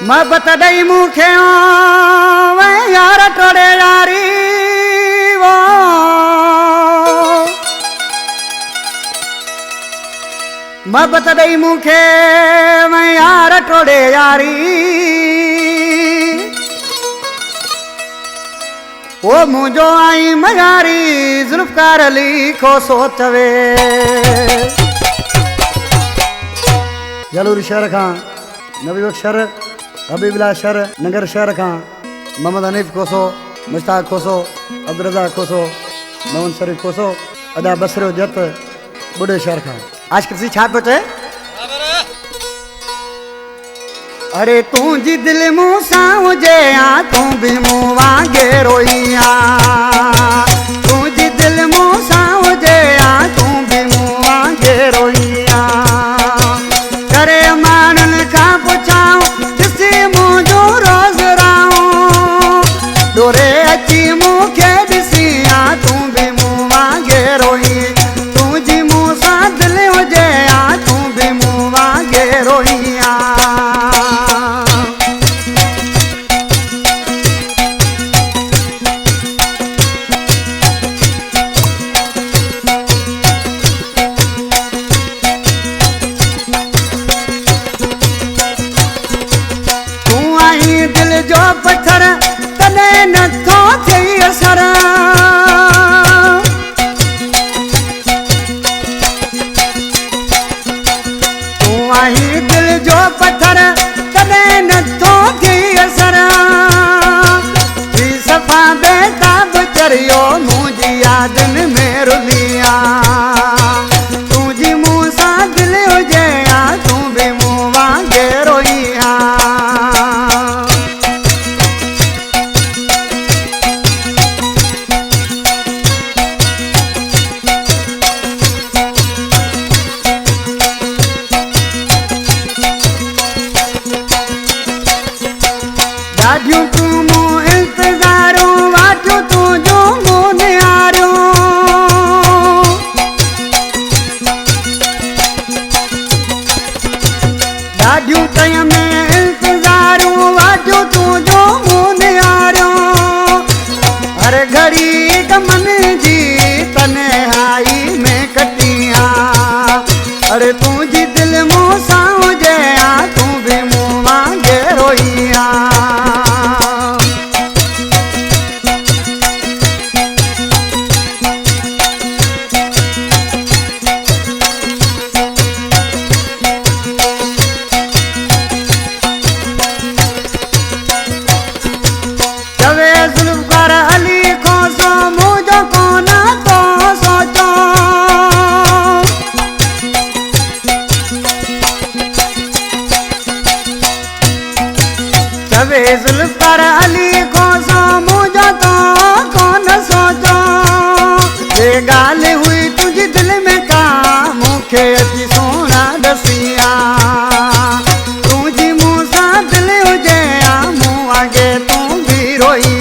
मोहब्बत दई मुखे वे यार टोड़े यारी वो मोहब्बत दई मुखे वे यार टोड़े यारी ओ मुझो आई मयारी जुल्फकार अली को सोचवे जलूर शहर खां नबी बख्शर हबीबुल्लाह शहर नगर शहर खां मोहम्मद हनीफ कोसो मुश्ताक कोसो अब्दुल रज़ाक कोसो मोहम्मद शरीफ कोसो अदा बसरो जत बुढ़े शहर खां आज किसी छा पियो चए अरे तू जी दिल मूं सां हुजे आ तू भी मूं वांगे रोइया तू जी दिल मूं सां हुजे आ तू भी मूं वांगे रोइया करे मानन खां पुछाऊं ॾिसी मुंहिंजो रोज़ राऊं डोरे अची मूंखे ॾिसी आ तू भी मूं वांगे रोई तू जी मूं सां दिल हुजे आ तू भी मूं वांगे रोइया दिल जो पत्थर तने नथो थई असर तू आई दिल जो पत्थर तने नथो थई असर थी सफ़ा बेताब चरियो मुंहिंजी यादनि में रुलिया तू जी मूं सां दिल हुजे आ तू भी मूं वांगे रोइया ॾाढियूं तूं मूं इंतज़ारूं वाटियूं तूं जो मूं निहारियूं ॾाढियूं कई में इंतज़ारूं वाटियूं तूं जो मूं निहारियूं हर घड़ी गमन जी तन्हाई में कटिया अरे तूं जी दिल मूं सां हुजे आ तू भी मूं वांगे रोइया जुल्फकार अली खोसो मुझो कोन तो सोचो चवे जुल्फकार अली खोसो मुझो तो कोन सोचो ये गाल हुई तुझी दिल में का मुखे अची सोना दसिया तू जी मूं सां दिल हुजे आ मूं आगे तू भी रोई